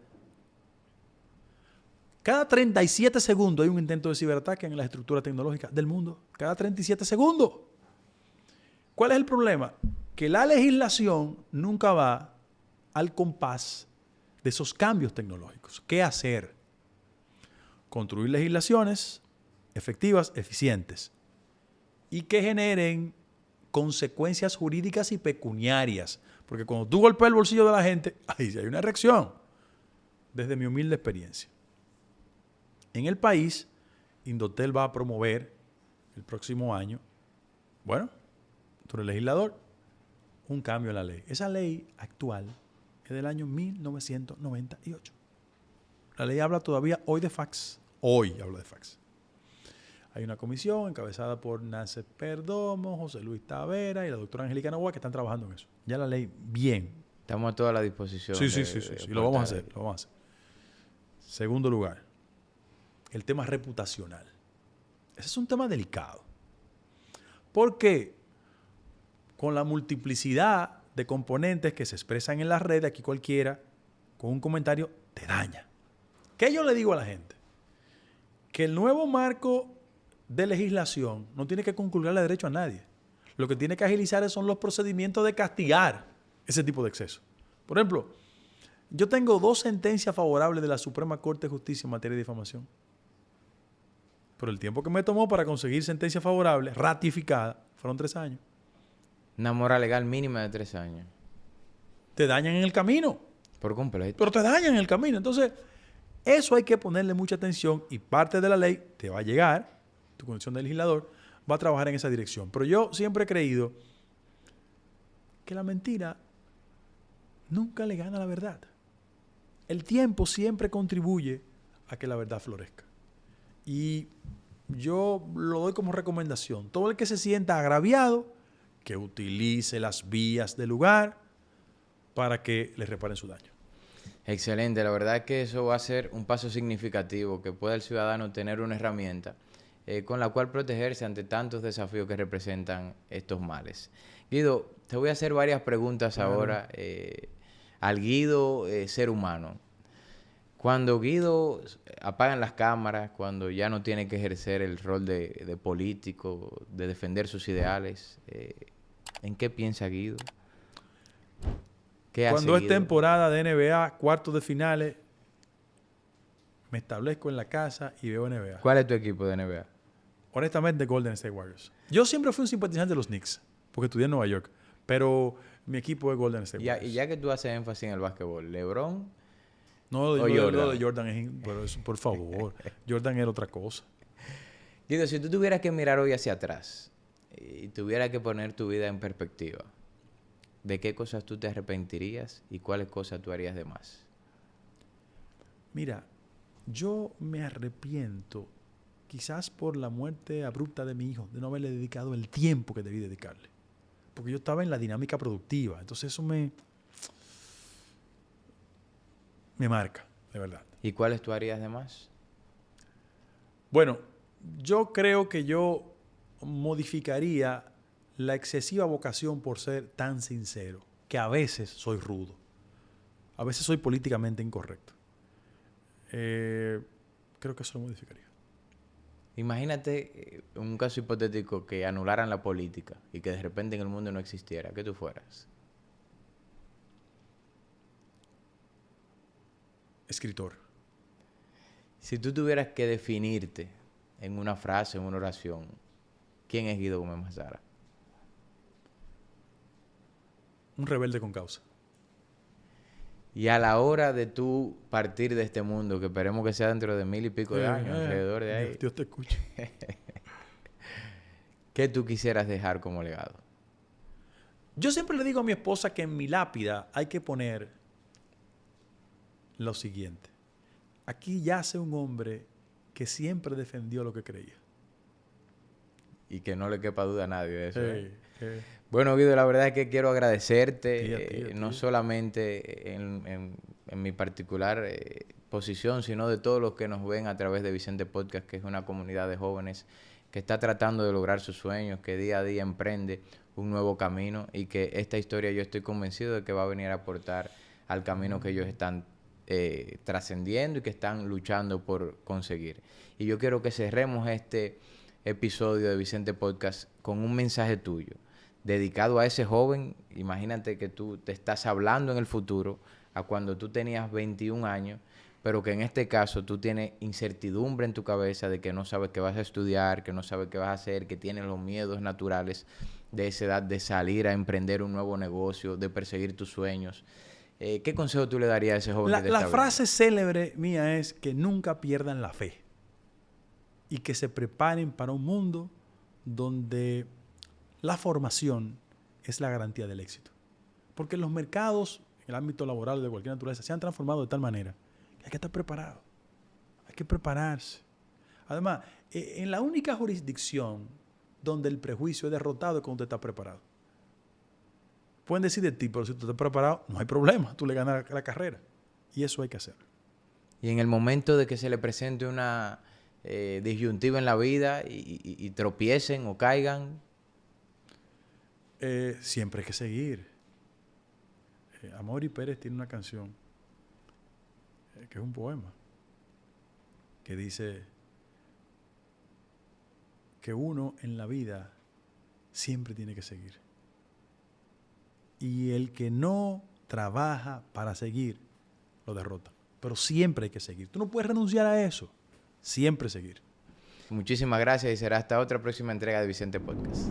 Cada 37 segundos hay un intento de ciberataque en las estructuras tecnológicas del mundo. Cada 37 segundos. ¿Cuál es el problema? Que la legislación nunca va al compás de esos cambios tecnológicos. ¿Qué hacer? Construir legislaciones efectivas, eficientes y que generen consecuencias jurídicas y pecuniarias. Porque cuando tú golpeas el bolsillo de la gente, ahí sí hay una reacción. Desde mi humilde experiencia. En el país, Indotel va a promover el próximo año, bueno, tú eres legislador, un cambio en la ley. Esa ley actual es del año 1998. La ley habla todavía hoy de fax. Hoy habla de fax. Hay una comisión encabezada por Nancy Perdomo, José Luis Tavera y la doctora Angélica Novoa que están trabajando en eso. Ya la ley, bien. Estamos a toda la disposición. Sí. Lo vamos a hacer. Segundo lugar, el tema reputacional. Ese es un tema delicado. Porque con la multiplicidad de componentes que se expresan en las redes, aquí cualquiera, con un comentario, te daña. ¿Qué yo le digo a la gente? Que el nuevo marco de legislación no tiene que conculcarle derecho a nadie. Lo que tiene que agilizar son los procedimientos de castigar ese tipo de exceso. Por ejemplo, yo tengo 2 sentencias favorables de la Suprema Corte de Justicia en materia de difamación. Pero el tiempo que me tomó para conseguir sentencia favorable, ratificada, fueron 3 años. Una mora legal mínima de 3 años. Te dañan en el camino. Por completo. Pero te dañan en el camino. Entonces, eso hay que ponerle mucha atención y parte de la ley te va a llegar, tu condición de legislador, va a trabajar en esa dirección. Pero yo siempre he creído que la mentira nunca le gana a la verdad. El tiempo siempre contribuye a que la verdad florezca. Y yo lo doy como recomendación. Todo el que se sienta agraviado, que utilice las vías del lugar para que le reparen su daño. Excelente. La verdad es que eso va a ser un paso significativo, que pueda el ciudadano tener una herramienta con la cual protegerse ante tantos desafíos que representan estos males. Guido, te voy a hacer varias preguntas ahora al Guido ser humano. Cuando Guido apagan las cámaras, cuando ya no tiene que ejercer el rol de político, de defender sus ideales, ¿en qué piensa Guido? ¿Qué hace Cuando es Guido? temporada de NBA, cuartos de finales, me establezco en la casa y veo NBA. ¿Cuál es tu equipo de NBA? Honestamente, Golden State Warriors. Yo siempre fui un simpatizante de los Knicks, porque estudié en Nueva York, pero mi equipo es Golden State Warriors. Y ya que tú haces énfasis en el básquetbol, ¿LeBron No, o lo Jordan? de Jordan es... Pero eso, por favor, Jordan era otra cosa. Guido, si tú tuvieras que mirar hoy hacia atrás y tuvieras que poner tu vida en perspectiva, ¿de qué cosas tú te arrepentirías y cuáles cosas tú harías de más? Mira, yo me arrepiento quizás por la muerte abrupta de mi hijo, de no haberle dedicado el tiempo que debí dedicarle. Porque yo estaba en la dinámica productiva. Entonces eso me marca, de verdad. ¿Y cuáles tú harías de más? Bueno, yo creo que yo modificaría la excesiva vocación por ser tan sincero, que a veces soy rudo, a veces soy políticamente incorrecto. Creo que eso lo modificaría. Imagínate un caso hipotético que anularan la política y que de repente en el mundo no existiera. ¿Qué tú fueras? Escritor. Si tú tuvieras que definirte en una frase, en una oración, ¿quién es Guido Gómez Mazara? Un rebelde con causa. Y a la hora de tú partir de este mundo, que esperemos que sea dentro de 1000 y pico de años, alrededor de ahí, Dios te escuche. ¿qué tú quisieras dejar como legado? Yo siempre le digo a mi esposa que en mi lápida hay que poner lo siguiente. Aquí yace un hombre que siempre defendió lo que creía. Y que no le quepa duda a nadie de eso. Sí. Bueno, Guido, la verdad es que quiero agradecerte, A ti. no solamente en mi particular posición, sino de todos los que nos ven a través de Vicente Podcast, que es una comunidad de jóvenes que está tratando de lograr sus sueños, que día a día emprende un nuevo camino y que esta historia yo estoy convencido de que va a venir a aportar al camino que ellos están trascendiendo y que están luchando por conseguir. Y yo quiero que cerremos este episodio de Vicente Podcast con un mensaje tuyo dedicado a ese joven. Imagínate que tú te estás hablando en el futuro a cuando tú tenías 21 años, pero que en este caso tú tienes incertidumbre en tu cabeza de que no sabes qué vas a estudiar, que no sabes qué vas a hacer, que tienes los miedos naturales de esa edad de salir a emprender un nuevo negocio, de perseguir tus sueños. ¿Qué consejo tú le darías a ese joven? La frase célebre mía es que nunca pierdan la fe y que se preparen para un mundo donde la formación es la garantía del éxito. Porque los mercados, en el ámbito laboral de cualquier naturaleza, se han transformado de tal manera que hay que estar preparado. Hay que prepararse. Además, en la única jurisdicción donde el prejuicio es derrotado es cuando usted está preparado. Pueden decir de ti, pero si tú estás preparado, no hay problema. Tú le ganas la carrera. Y eso hay que hacer. Y en el momento de que se le presente una disyuntiva en la vida y tropiecen o caigan, siempre hay que seguir. Amaury Pérez tiene una canción que es un poema que dice que uno en la vida siempre tiene que seguir. Y el que no trabaja para seguir, lo derrota. Pero siempre hay que seguir. Tú no puedes renunciar a eso. Siempre seguir. muchísimas gracias y será hasta otra próxima entrega de Vicente Podcast.